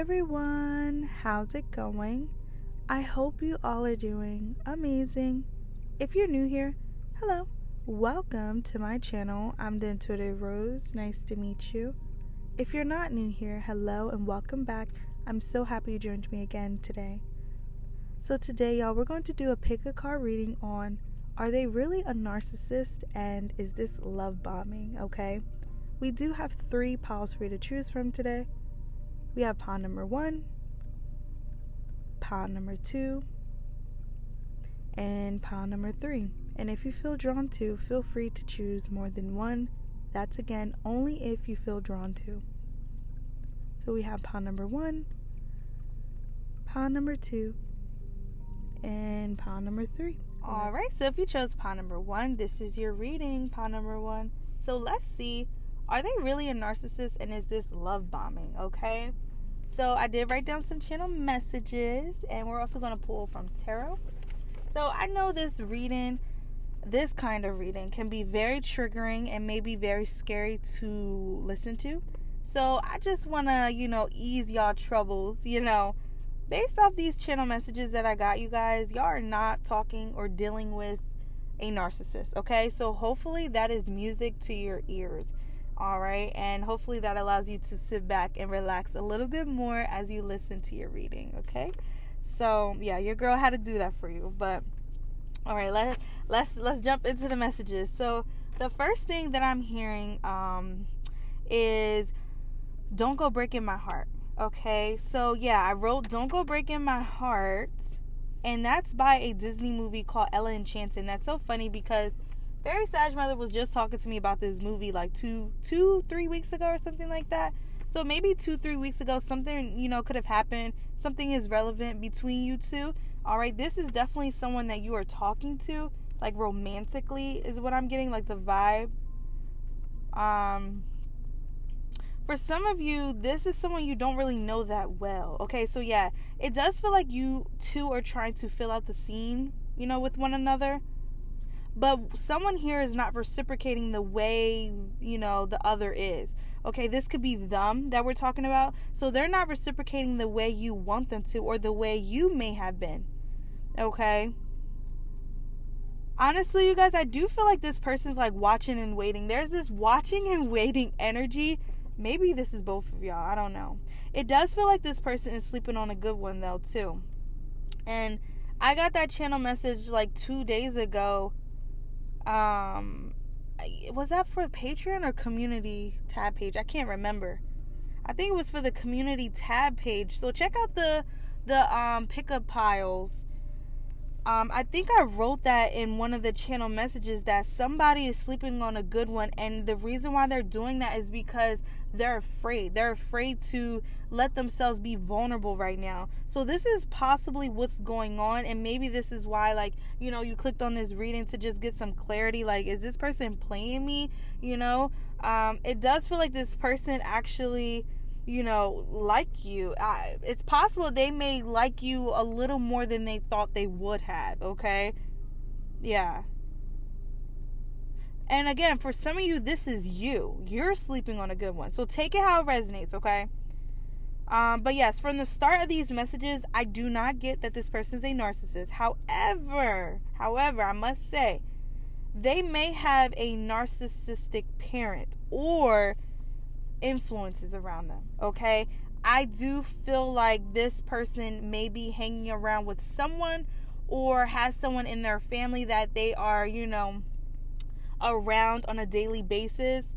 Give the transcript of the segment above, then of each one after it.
everyone, how's it going? I hope you all are doing amazing. If you're new here, hello, welcome to my channel. I'm the Intuitive Rose, nice to meet you. If you're not new here, hello and welcome back. I'm so happy you joined me again today. So today, y'all, we're going to do a pick a card reading on, are they really a narcissist and is this love bombing, okay? We do have 3 piles for you to choose from today. We have pile number 1, pile number 2, and pile number 3. And if you feel drawn to, feel free to choose more than one. That's again only if you feel drawn to. So we have pile number 1, pile number 2, and pile number 3. Alright, so if you chose pile number 1, this is your reading, pile number 1. So let's see, are they really a narcissist and is this love bombing, okay? So I did write down some channel messages and we're also going to pull from tarot. So I know this kind of reading can be very triggering and maybe very scary to listen to. So I just want to, ease y'all troubles, Based off these channel messages that I got, you guys, y'all are not talking or dealing with a narcissist, okay? So hopefully that is music to your ears. All right, and hopefully that allows you to sit back and relax a little bit more as you listen to your reading, okay? So yeah, your girl had to do that for you. But all right, let's jump into the messages. So the first thing that I'm hearing is don't go breaking my heart. Okay, so yeah, I wrote don't go breaking my heart, and that's by a Disney movie called Ella Enchanted. That's so funny because Very Sage Mother was just talking to me about this movie like 3 weeks ago or something like that. So maybe 2-3 weeks ago, something, could have happened. Something is relevant between you two. All right. This is definitely someone that you are talking to, like romantically is what I'm getting, like the vibe. For some of you, this is someone you don't really know that well. Okay. So yeah, it does feel like you two are trying to fill out the scene, with one another. But someone here is not reciprocating the way, the other is. Okay, this could be them that we're talking about. So they're not reciprocating the way you want them to or the way you may have been. Okay? Honestly, you guys, I do feel like this person's like watching and waiting. There's this watching and waiting energy. Maybe this is both of y'all. I don't know. It does feel like this person is sleeping on a good one, though, too. And I got that channel message like 2 days ago. Was that for Patreon or community tab page? I can't remember. I think it was for the community tab page. So check out the pickup piles. I think I wrote that in one of the channel messages that somebody is sleeping on a good one, and the reason why they're doing that is because they're afraid. They're afraid to let themselves be vulnerable right now. So this is possibly what's going on, and maybe this is why, you clicked on this reading to just get some clarity. Like, is this person playing me? It does feel like this person actually like you. It's possible they may like you a little more than they thought they would have, okay? Yeah. And again, for some of you, this is you. You're sleeping on a good one. So take it how it resonates, okay? But yes, from the start of these messages, I do not get that this person is a narcissist. However, I must say, they may have a narcissistic parent or influences around them, okay? I do feel like this person may be hanging around with someone or has someone in their family that they are, around on a daily basis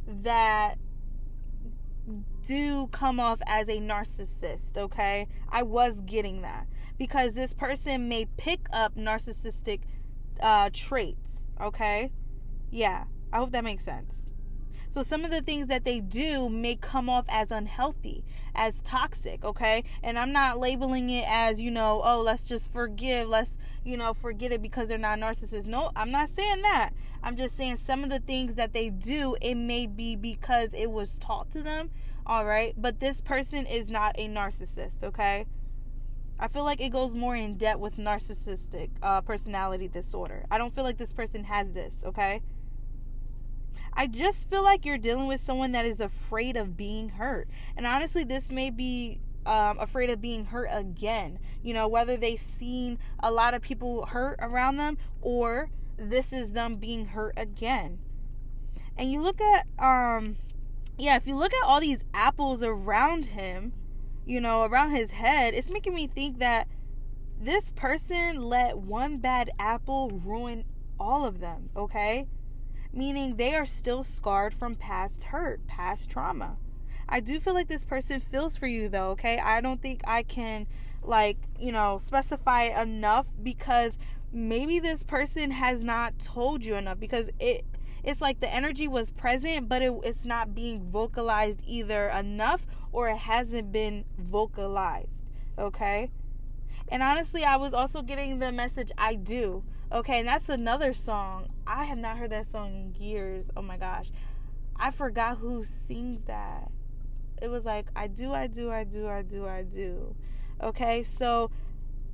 that do come off as a narcissist, okay? I was getting that because this person may pick up narcissistic traits, okay? Yeah, I hope that makes sense. So some of the things that they do may come off as unhealthy, as toxic, okay? And I'm not labeling it as, let's just forgive, let's, forget it because they're not narcissists. No, I'm not saying that. I'm just saying some of the things that they do, it may be because it was taught to them, all right? But this person is not a narcissist, okay? I feel like it goes more in depth with narcissistic personality disorder. I don't feel like this person has this, okay? I just feel like you're dealing with someone that is afraid of being hurt. And honestly, this may be afraid of being hurt again. Whether they've seen a lot of people hurt around them, or this is them being hurt again. And you look at, if you look at all these apples around him, around his head, it's making me think that this person let one bad apple ruin all of them, okay? Meaning they are still scarred from past hurt, past trauma. I do feel like this person feels for you, though, okay? I don't think I can, specify enough, because maybe this person has not told you enough, because it's like the energy was present, but it's not being vocalized either enough, or it hasn't been vocalized, okay? And honestly, I was also getting the message, I do. Okay, and that's another song. I have not heard that song in years. Oh my gosh. I forgot who sings that. It was like, I do. Okay, so,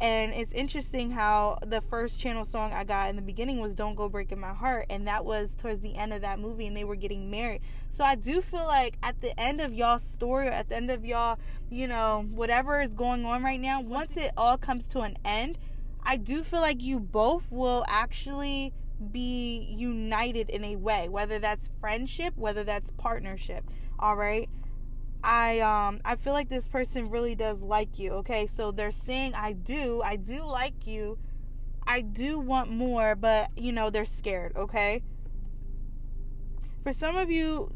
and it's interesting how the first channel song I got in the beginning was Don't Go Breaking My Heart, and that was towards the end of that movie, and they were getting married. So I do feel like at the end of y'all's story, or at the end of y'all, whatever is going on right now, once it all comes to an end, I do feel like you both will actually be united in a way, whether that's friendship, whether that's partnership. All right. I feel like this person really does like you. Okay, so they're saying I do like you, I do want more, but they're scared. Okay, for some of you,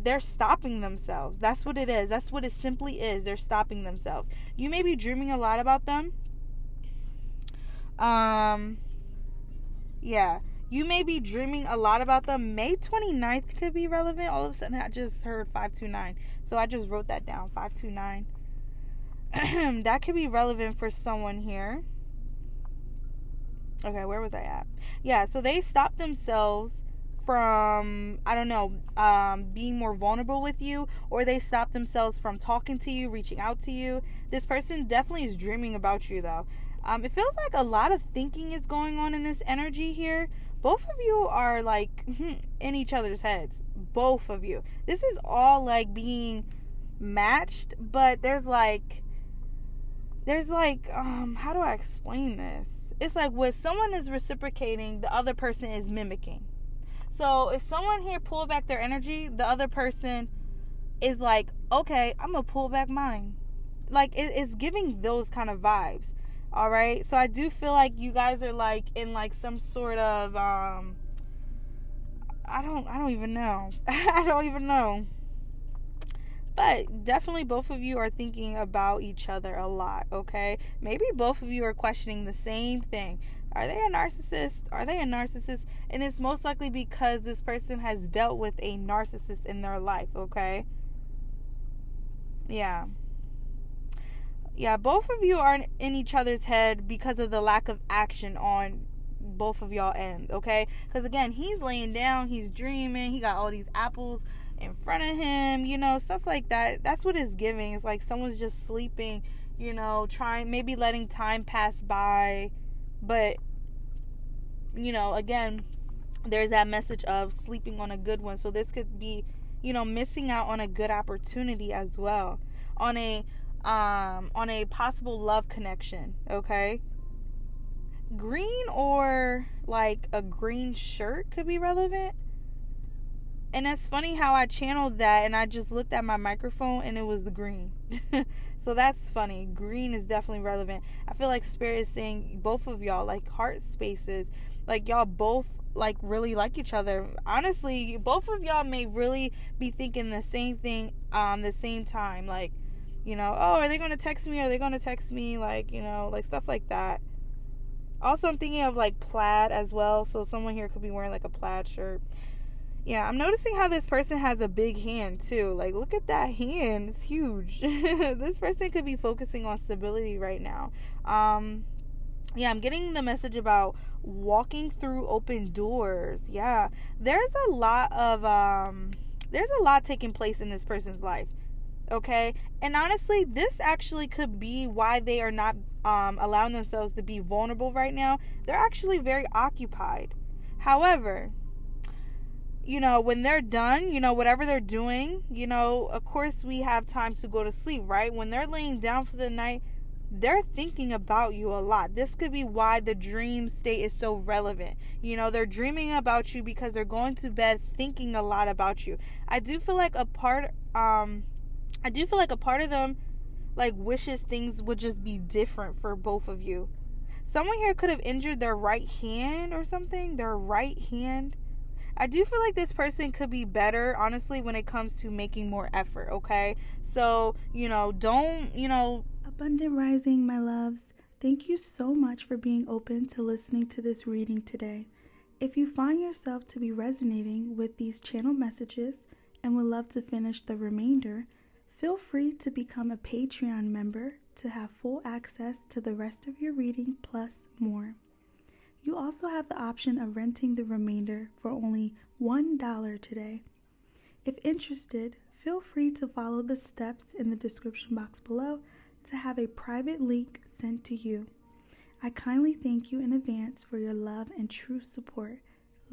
they're stopping themselves. That's what it is. That's what it simply is. They're stopping themselves. You may be dreaming a lot about them. You may be dreaming a lot about them. May 29th could be relevant. All of a sudden, I just heard 529. So I just wrote that down, 529. That could be relevant for someone here. Okay, where was I at? Yeah, so they stopped themselves from, being more vulnerable with you, or they stopped themselves from talking to you, reaching out to you. This person definitely is dreaming about you, though. It feels like a lot of thinking is going on in this energy here. Both of you are like in each other's heads. Both of you. This is all like being matched, but there's like how do I explain this? It's like when someone is reciprocating, the other person is mimicking. So if someone here pull back their energy, the other person is like, okay, I'm gonna pull back mine. Like it's giving those kind of vibes. All right, so I do feel like you guys are like in like some sort of I don't even know. I don't even know. But definitely both of you are thinking about each other a lot, okay? Maybe both of you are questioning the same thing. Are they a narcissist? Are they a narcissist? And it's most likely because this person has dealt with a narcissist in their life, okay? Yeah, both of you are in each other's head because of the lack of action on both of y'all end, okay? Because again, he's laying down, he's dreaming, he got all these apples in front of him, stuff like that. That's what it's giving. It's like someone's just sleeping, trying, maybe letting time pass by. But, again, there's that message of sleeping on a good one. So this could be, missing out on a good opportunity as well. On a possible love connection, okay? Green or like a green shirt could be relevant. And it's funny how I channeled that and I just looked at my microphone and it was the green. So that's funny. Green is definitely relevant. I feel like Spirit is saying both of y'all, like heart spaces, like y'all both like really like each other. Honestly, both of y'all may really be thinking the same thing the same time. Like, are they going to text me? Are they going to text me? Like, like stuff like that. Also, I'm thinking of like plaid as well. So someone here could be wearing like a plaid shirt. Yeah, I'm noticing how this person has a big hand too. Like, look at that hand. It's huge. This person could be focusing on stability right now. Yeah, I'm getting the message about walking through open doors. Yeah, there's a lot taking place in this person's life. Okay, and honestly, this actually could be why they are not allowing themselves to be vulnerable right now. They're actually very occupied. However, when they're done, whatever they're doing, of course we have time to go to sleep, right? When they're laying down for the night, they're thinking about you a lot. This could be why the dream state is so relevant. They're dreaming about you because they're going to bed thinking a lot about you. I do feel like a part of them like wishes things would just be different for both of you. Someone here could have injured their right hand or something. Their right hand. I do feel like this person could be better, honestly, when it comes to making more effort, okay? So, don't. Abundant Rising, my loves. Thank you so much for being open to listening to this reading today. If you find yourself to be resonating with these channel messages and would love to finish the remainder, feel free to become a Patreon member to have full access to the rest of your reading plus more. You also have the option of renting the remainder for only $1 today. If interested, feel free to follow the steps in the description box below to have a private link sent to you. I kindly thank you in advance for your love and true support.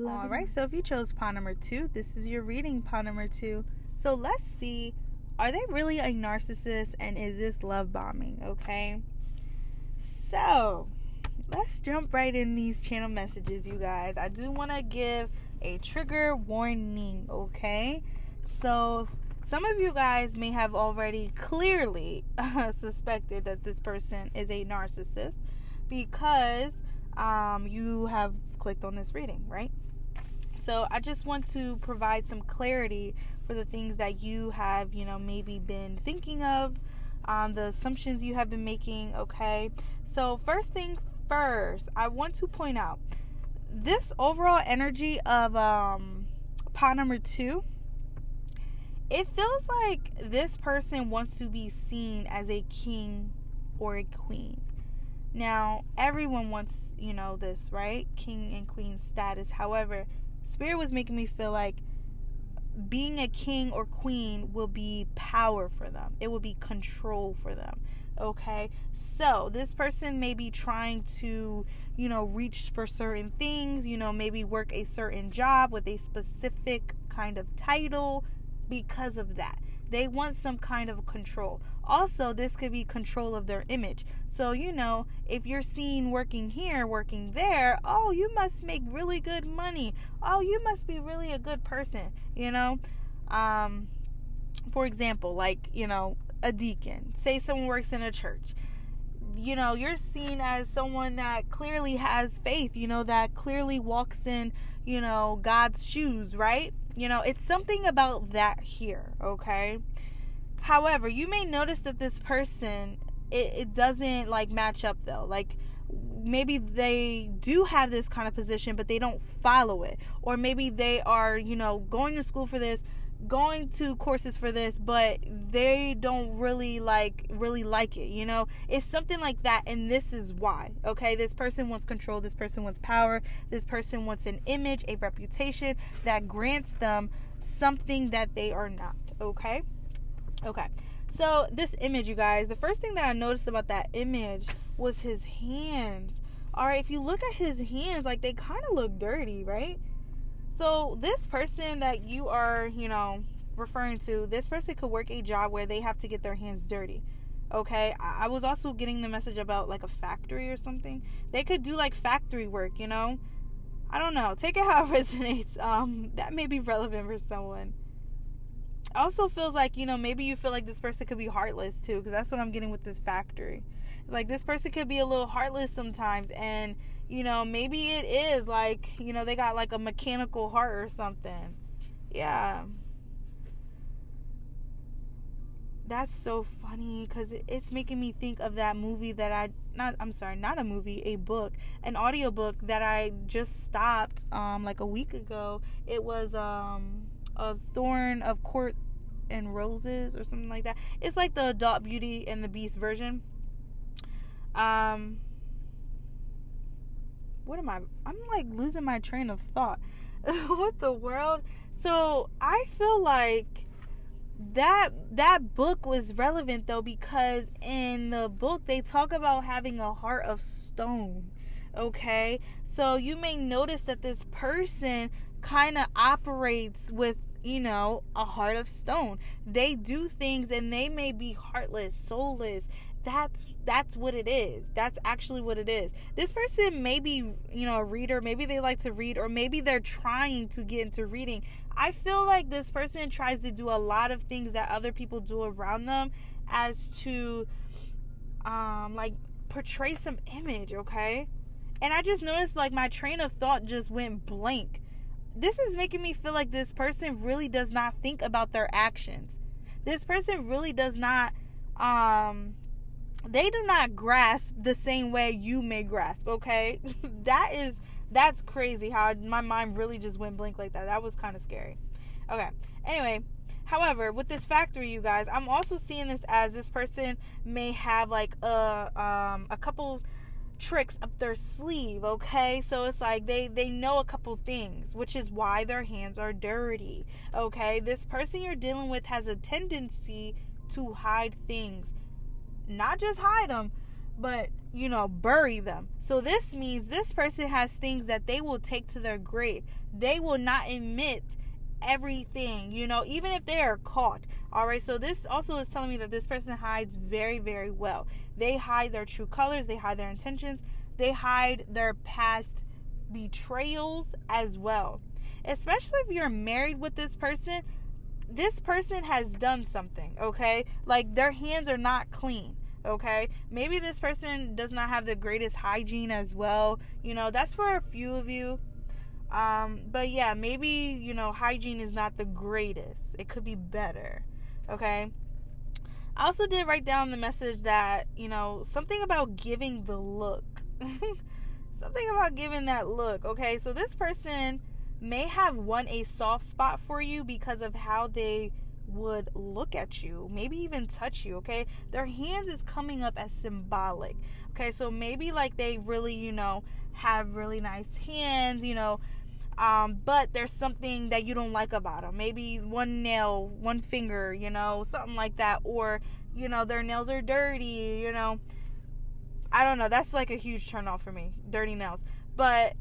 All right, so if you chose pawn number 2, this is your reading, pawn number 2. So let's see, are they really a narcissist, and is this love bombing, okay? So let's jump right in these channel messages, you guys. I do want to give a trigger warning, okay? So some of you guys may have already clearly suspected that this person is a narcissist because you have clicked on this reading, right? So I just want to provide some clarity for the things that you have, maybe been thinking of, the assumptions you have been making, okay? So first thing first, I want to point out this overall energy of pawn number 2. It feels like this person wants to be seen as a king or a queen. Now, everyone wants, this, right? King and queen status. However, Spirit was making me feel like being a king or queen will be power for them. It will be control for them. Okay? So, this person may be trying to, reach for certain things, maybe work a certain job with a specific kind of title. Because of that, they want some kind of control. Also, this could be control of their image. So, if you're seen working here, working there, oh, you must make really good money. Oh, you must be really a good person, For example, like, a deacon. Say someone works in a church. You're seen as someone that clearly has faith, that clearly walks in, God's shoes, right? It's something about that here, okay? However, you may notice that this person, it doesn't, match up, though. Like, maybe they do have this kind of position, but they don't follow it. Or maybe they are, going to school for this, going to courses for this, but they don't really like it. It's something like that, and this is why. Okay, this person wants control, this person wants power, this person wants an image, a reputation that grants them something that they are not. Okay, so this image, you guys, the first thing that I noticed about that image was his hands. All right, if you look at his hands, like, they kind of look dirty, right? So this person that you are, referring to, this person could work a job where they have to get their hands dirty. Okay, I was also getting the message about like a factory or something. They could do like factory work, I don't know. Take it how it resonates. That may be relevant for someone. Also feels like, maybe you feel like this person could be heartless too, because that's what I'm getting with this factory. It's like this person could be a little heartless sometimes, and maybe it is like, they got like a mechanical heart or something. Yeah. That's so funny because it's making me think of that movie that a book, an audiobook that I just stopped like a week ago. It was A Thorn of Court and Roses or something like that. It's like the adult Beauty and the Beast version. I'm like losing my train of thought. What the world? So I feel like that book was relevant though, because in the book they talk about having a heart of stone. Okay, so you may notice that this person kind of operates with, a heart of stone. They do things and they may be heartless, soulless. That's what it is. That's actually what it is. This person may be, a reader. Maybe they like to read, or maybe they're trying to get into reading. I feel like this person tries to do a lot of things that other people do around them as to, like, portray some image, okay? And I just noticed, like, my train of thought just went blank. This is making me feel like this person really does not think about their actions. This person really does not, they do not grasp the same way you may grasp, okay? That's crazy how my mind really just went blank like that. That was kind of scary. Okay. Anyway, however, with this factory, you guys, I'm also seeing this as this person may have like a couple tricks up their sleeve, okay? So it's like they know a couple things, which is why their hands are dirty, okay? This person you're dealing with has a tendency to hide things. Not just hide them, but, bury them. So this means this person has things that they will take to their grave. They will not admit everything, even if they are caught. All right. So this also is telling me that this person hides very, very well. They hide their true colors. They hide their intentions. They hide their past betrayals as well. Especially if you're married with this person has done something, okay? Like, their hands are not clean, okay? Maybe this person does not have the greatest hygiene as well. That's for a few of you. But yeah, maybe, hygiene is not the greatest. It could be better, okay? I also did write down the message that, something about giving the look. Something about giving that look, okay? So this person may have won a soft spot for you because of how they would look at you, maybe even touch you, okay? Their hands is coming up as symbolic, okay? So maybe like they really, have really nice hands, but there's something that you don't like about them. Maybe one nail, one finger, something like that. Or, their nails are dirty, I don't know. That's like a huge turn off for me, dirty nails. But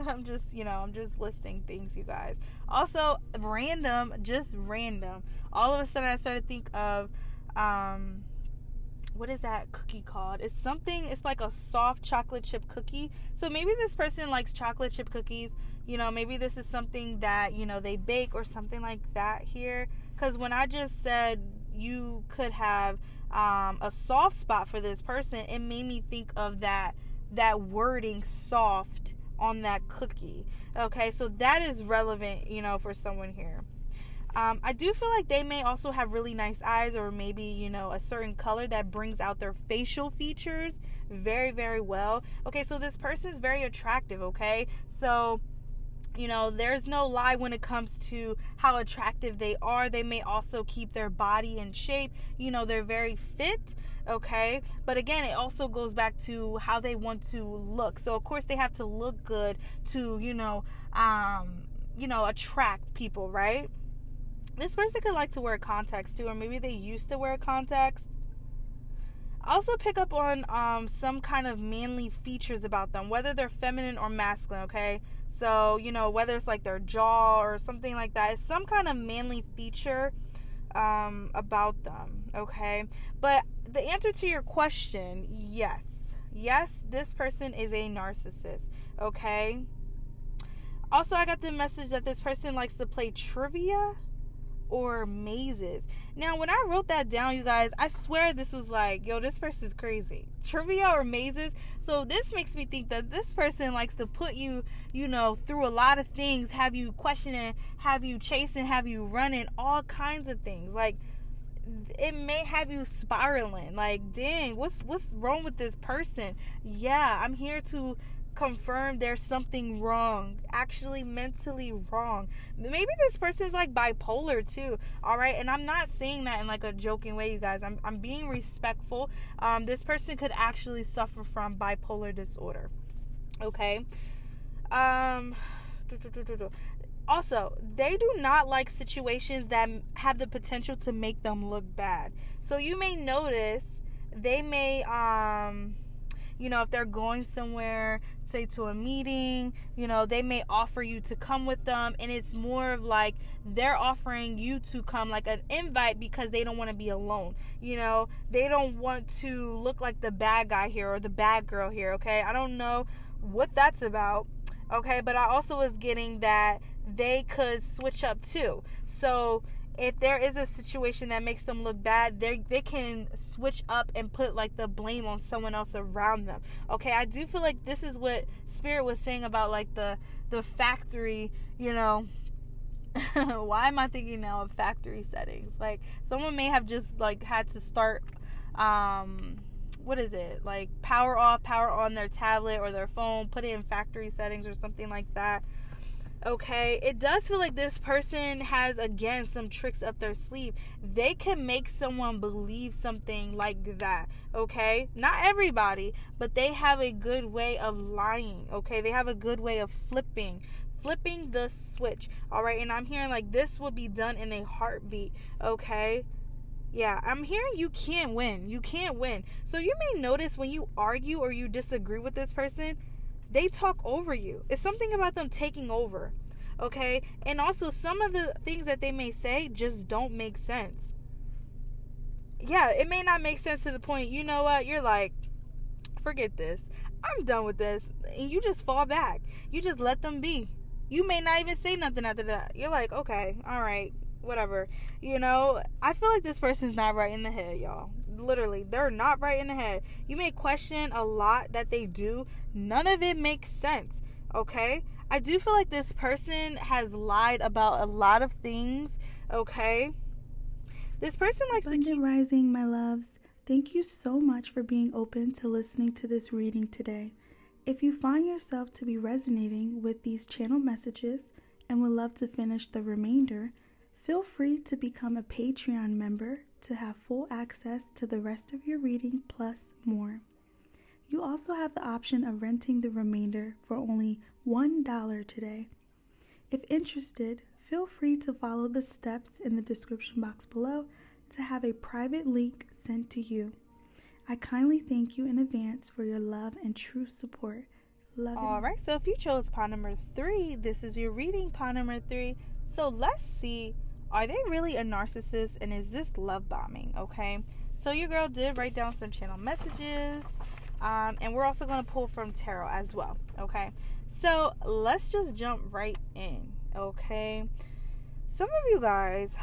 I'm just listing things, you guys. Also, just random. All of a sudden, I started to think of, what is that cookie called? It's like a soft chocolate chip cookie. So maybe this person likes chocolate chip cookies. Maybe this is something that, they bake or something like that here. Because when I just said you could have a soft spot for this person, it made me think of that wording soft on that cookie. Okay, so that is relevant, for someone here. I do feel like they may also have really nice eyes, or maybe, a certain color that brings out their facial features very, very well. Okay, so this person is very attractive, okay? So, there's no lie when it comes to how attractive they are. They may also keep their body in shape. They're very fit, okay? But again, it also goes back to how they want to look. So, of course, they have to look good to, attract people, right? This person could like to wear contacts too, or maybe they used to wear contacts. Also pick up on some kind of manly features about them, whether they're feminine or masculine, okay? So, whether it's like their jaw or something like that, it's some kind of manly feature about them, okay? But the answer to your question, yes, this person is a narcissist, okay? Also, I got the message that this person likes to play trivia or mazes. Now, when I wrote that down, you guys, I swear this was like, yo, this person's crazy. Trivia or mazes. So this makes me think that this person likes to put you, through a lot of things, have you questioning, have you chasing, have you running, all kinds of things. Like, it may have you spiraling. Like, dang, what's wrong with this person? Yeah, I'm here to confirm there's something wrong, actually mentally wrong. Maybe this person's like bipolar too, all right? And I'm not saying that in like a joking way, you guys. I'm being respectful. This person could actually suffer from bipolar disorder, okay? Also, they do not like situations that have the potential to make them look bad. So you may notice they may if they're going somewhere, say to a meeting, they may offer you to come with them, and it's more of like they're offering you to come, like an invite, because they don't want to be alone. They don't want to look like the bad guy here or the bad girl here, okay? I don't know what that's about, okay? But I also was getting that they could switch up too. So if there is a situation that makes them look bad, they can switch up and put like the blame on someone else around them. Okay, I do feel like this is what Spirit was saying about like the factory, Why am I thinking now of factory settings? Like someone may have just like had to start what is it? Like power off, power on their tablet or their phone, put it in factory settings or something like that. Okay, it does feel like this person has, again, some tricks up their sleeve. They can make someone believe something like that, okay? Not everybody, but they have a good way of lying, okay? They have a good way of flipping the switch, all right? And I'm hearing like this will be done in a heartbeat, okay? Yeah, I'm hearing you can't win. You can't win. So you may notice when you argue or you disagree with this person, they talk over you. It's something about them taking over, okay? And also some of the things that they may say just don't make sense. Yeah, it may not make sense to the point, you know what? You're like, forget this. I'm done with this. And you just fall back. You just let them be. You may not even say nothing after that. You're like, okay, all right, whatever. I feel like this person's not right in the head, y'all. Literally, they're not right in the head. You may question a lot that they do. None of it makes sense, okay? I do feel like this person has lied about a lot of things, okay? This person likes to keep... Rising, my loves. Thank you so much for being open to listening to this reading today. If you find yourself to be resonating with these channel messages and would love to finish the remainder, feel free to become a Patreon member to have full access to the rest of your reading plus more. You also have the option of renting the remainder for only $1 today. If interested, feel free to follow the steps in the description box below to have a private link sent to you. I kindly thank you in advance for your love and true support. Love it. All right, so if you chose pawn number 3, this is your reading, pawn number 3. So let's see, are they really a narcissist, and is this love bombing, okay? So your girl did write down some channel messages, and we're also going to pull from tarot as well, okay? So let's just jump right in, okay? Some of you guys,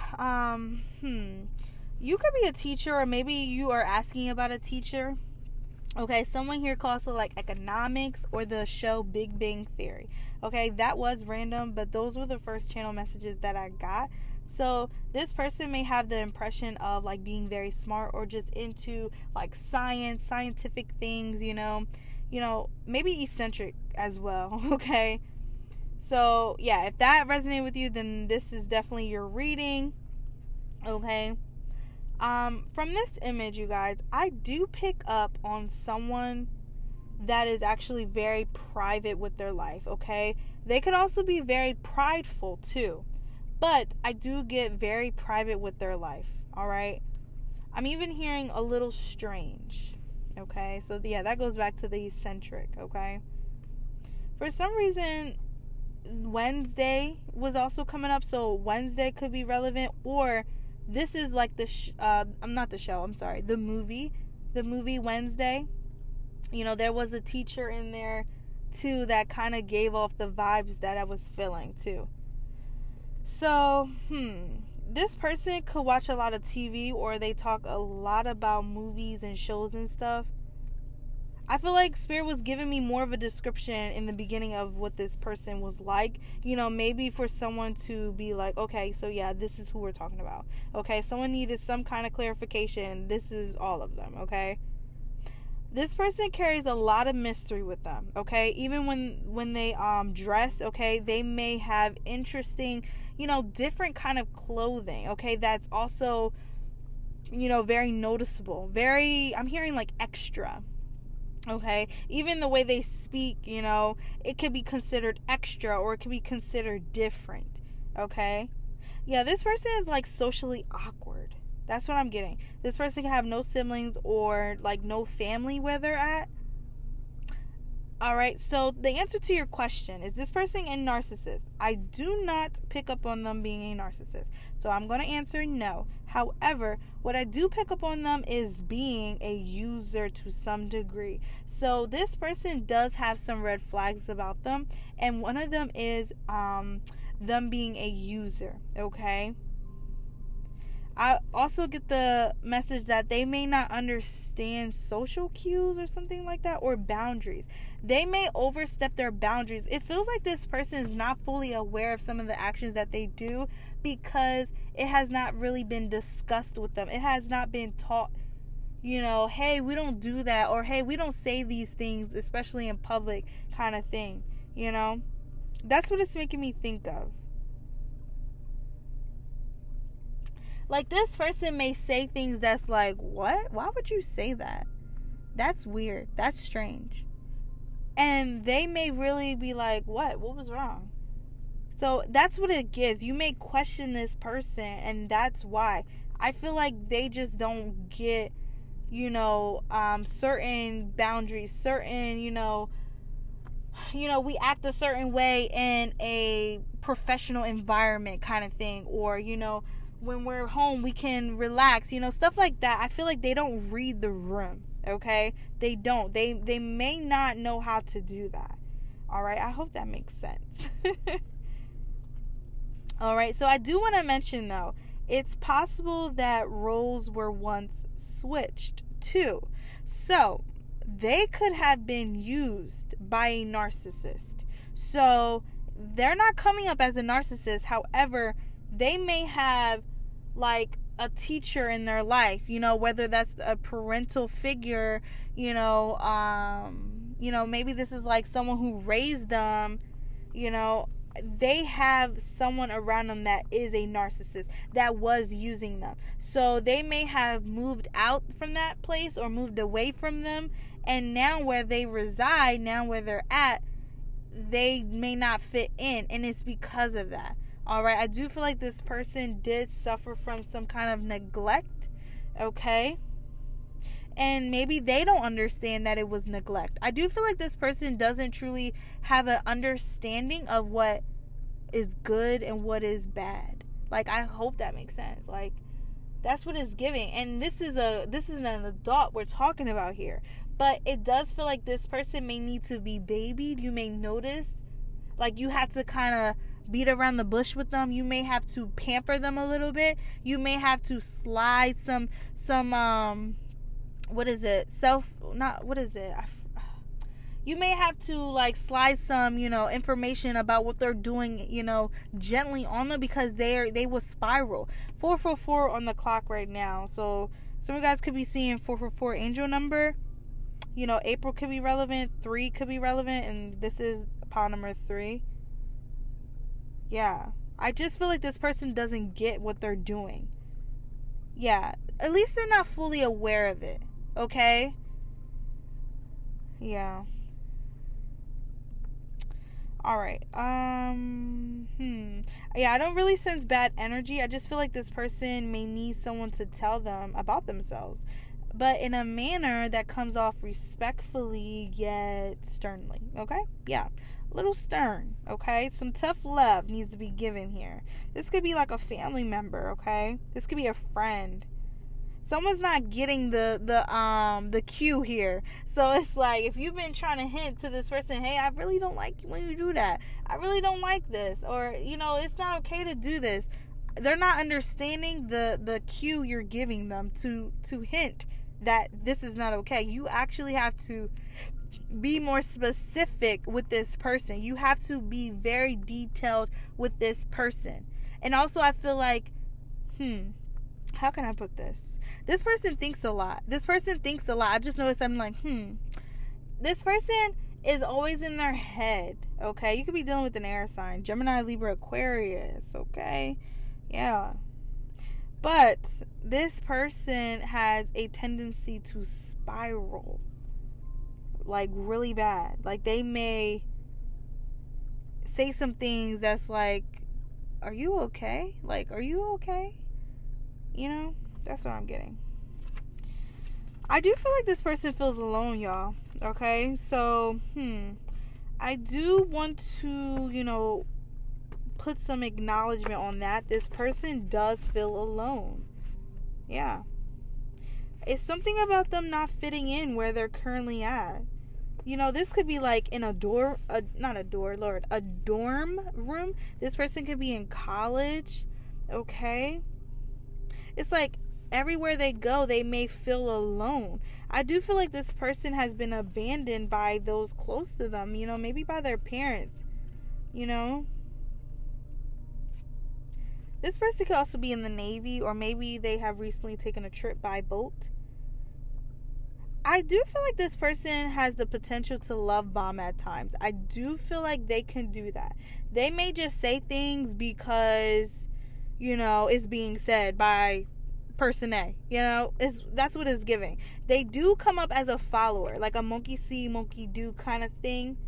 you could be a teacher, or maybe you are asking about a teacher. Okay, someone here could also like economics or the show Big Bang Theory. Okay, that was random, but those were the first channel messages that I got. So this person may have the impression of like being very smart or just into like science, scientific things, maybe eccentric as well. Okay, so yeah, if that resonated with you, then this is definitely your reading. Okay. From this image, you guys, I do pick up on someone that is actually very private with their life, okay? They could also be very prideful too, but I do get very private with their life, all right? I'm even hearing a little strange, okay? So yeah, that goes back to the eccentric, okay? For some reason, Wednesday was also coming up, so Wednesday could be relevant, or this is like the movie Wednesday. There was a teacher in there too that kind of gave off the vibes that I was feeling too. So, this person could watch a lot of TV, or they talk a lot about movies and shows and stuff. I feel like Spirit was giving me more of a description in the beginning of what this person was like. Maybe for someone to be like, okay, so yeah, this is who we're talking about. Okay, someone needed some kind of clarification. This is all of them, okay? This person carries a lot of mystery with them, okay? Even when they dress, okay, they may have interesting, different kind of clothing, okay? That's also, very noticeable. I'm hearing like extra. Okay, even the way they speak, it could be considered extra, or it could be considered different. Okay, yeah, this person is like socially awkward. That's what I'm getting. This person can have no siblings or like no family where they're at. All right, so the answer to your question, is this person a narcissist? I do not pick up on them being a narcissist. So I'm going to answer no. However, what I do pick up on them is being a user to some degree. So this person does have some red flags about them. And one of them is them being a user, okay? I also get the message that they may not understand social cues or something like that, or boundaries. They may overstep their boundaries. It feels like this person is not fully aware of some of the actions that they do because it has not really been discussed with them. It has not been taught, hey, we don't do that, or hey, we don't say these things, especially in public, kind of thing. That's what it's making me think of. Like, this person may say things that's like, what? Why would you say that? That's weird. That's strange. And they may really be like, what? What was wrong? So that's what it gives. You may question this person, and that's why. I feel like they just don't get, certain boundaries, certain, we act a certain way in a professional environment kind of thing, or, when we're home, we can relax, stuff like that. I feel like they don't read the room, okay? They don't. They may not know how to do that. All right? I hope that makes sense. All right, so I do want to mention, though, it's possible that roles were once switched, too. So they could have been used by a narcissist. So they're not coming up as a narcissist. However, they may have like a teacher in their life, whether that's a parental figure, maybe this is like someone who raised them, they have someone around them that is a narcissist that was using them. So they may have moved out from that place or moved away from them, and now where they reside, now where they're at, they may not fit in, and it's because of that. All right, I do feel like this person did suffer from some kind of neglect, okay? And maybe they don't understand that it was neglect. I do feel like this person doesn't truly have an understanding of what is good and what is bad. Like, I hope that makes sense. Like, that's what it's giving. And this is an adult we're talking about here. But it does feel like this person may need to be babied. You may notice, like, you have to kind of beat around the bush with them. You may have to pamper them a little bit. You may have to slide some you may have to like slide some, information about what they're doing, gently on them, because they will spiral. 444 on the clock right now. So some of you guys could be seeing 444 angel number. April could be relevant, 3 could be relevant, and this is pile number 3. Yeah, I just feel like this person doesn't get what they're doing. Yeah, at least they're not fully aware of it, okay? Yeah. All right. Yeah, I don't really sense bad energy. I just feel like this person may need someone to tell them about themselves, but in a manner that comes off respectfully yet sternly, okay? Yeah. A little stern, okay? Some tough love needs to be given here. This could be like a family member, okay? This could be a friend. Someone's not getting the cue here. So it's like, if you've been trying to hint to this person, hey, I really don't like when you do that. I really don't like this. Or, it's not okay to do this. They're not understanding the cue you're giving them to hint that this is not okay. You actually have to be more specific with this person. You have to be very detailed with this person. And also, I feel like, how can I put this? This person thinks a lot. I just noticed, I'm like, this person is always in their head, okay? You could be dealing with an air sign, Gemini, Libra, Aquarius, okay? Yeah. But this person has a tendency to spiral, like, really bad. Like, they may say some things that's like, are you okay? Like, are you okay? That's what I'm getting. I do feel like this person feels alone, y'all. Okay, so I do want to put some acknowledgement on that. This person does feel alone. Yeah, it's something about them not fitting in where they're currently at. This could be like in a dorm room. This person could be in college. Okay, it's like everywhere they go, they may feel alone. I do feel like this person has been abandoned by those close to them, maybe by their parents. This person could also be in the Navy, or maybe they have recently taken a trip by boat. I do feel like this person has the potential to love bomb at times. I do feel like they can do that. They may just say things because, it's being said by person A. That's what it's giving. They do come up as a follower, like a monkey see, monkey do kind of thing.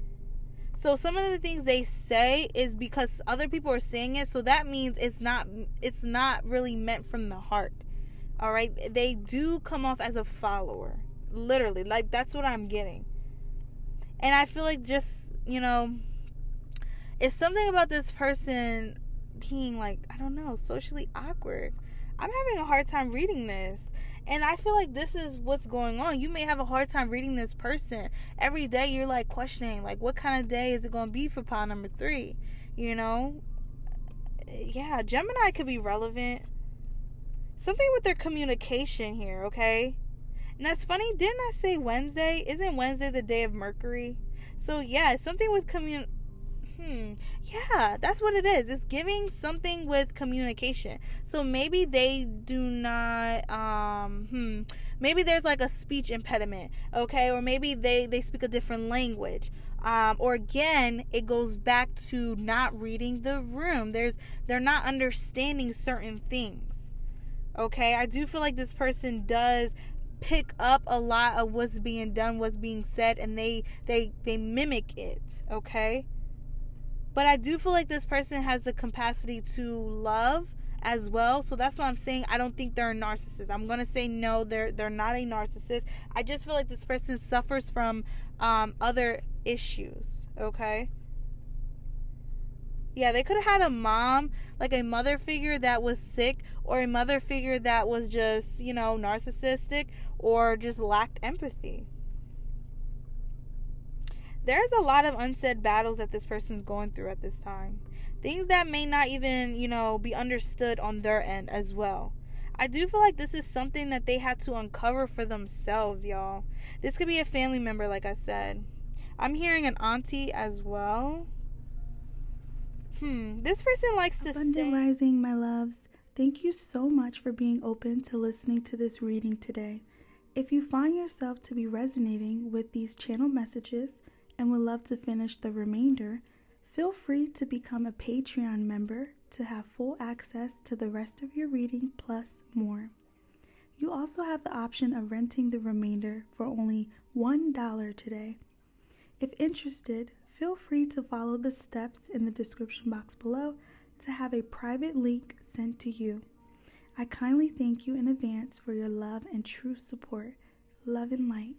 So some of the things they say is because other people are saying it, so that means it's not really meant from the heart. All right? They do come off as a follower. Literally, like that's what I'm getting. And I feel like just, it's something about this person being like, I don't know, socially awkward. I'm having a hard time reading this. And I feel like this is what's going on. You may have a hard time reading this person. Every day you're like questioning, like, what kind of day is it going to be for pile number 3? Yeah, Gemini could be relevant. Something with their communication here, okay? And that's funny, didn't I say Wednesday? Isn't Wednesday the day of Mercury? So yeah, something with yeah, that's what it is. It's giving something with communication. So maybe they do not maybe there's like a speech impediment, okay? Or maybe they speak a different language. Or again, it goes back to not reading the room. They're not understanding certain things. Okay? I do feel like this person does pick up a lot of what's being done, what's being said, and they mimic it, okay? But I do feel like this person has the capacity to love as well. So that's why I'm saying I don't think they're a narcissist. I'm going to say no, they're not a narcissist. I just feel like this person suffers from other issues, okay? Yeah, they could have had a mom, like a mother figure that was sick, or a mother figure that was just, narcissistic, or just lacked empathy. There's a lot of unsaid battles that this person's going through at this time. Things that may not even, be understood on their end as well. I do feel like this is something that they had to uncover for themselves, y'all. This could be a family member, like I said. I'm hearing an auntie as well. This person likes to Abundant Rising, my loves. Thank you so much for being open to listening to this reading today. If you find yourself to be resonating with these channel messages and would love to finish the remainder, feel free to become a Patreon member to have full access to the rest of your reading plus more. You also have the option of renting the remainder for only $1 today. If interested, feel free to follow the steps in the description box below to have a private link sent to you. I kindly thank you in advance for your love and true support. Love and light.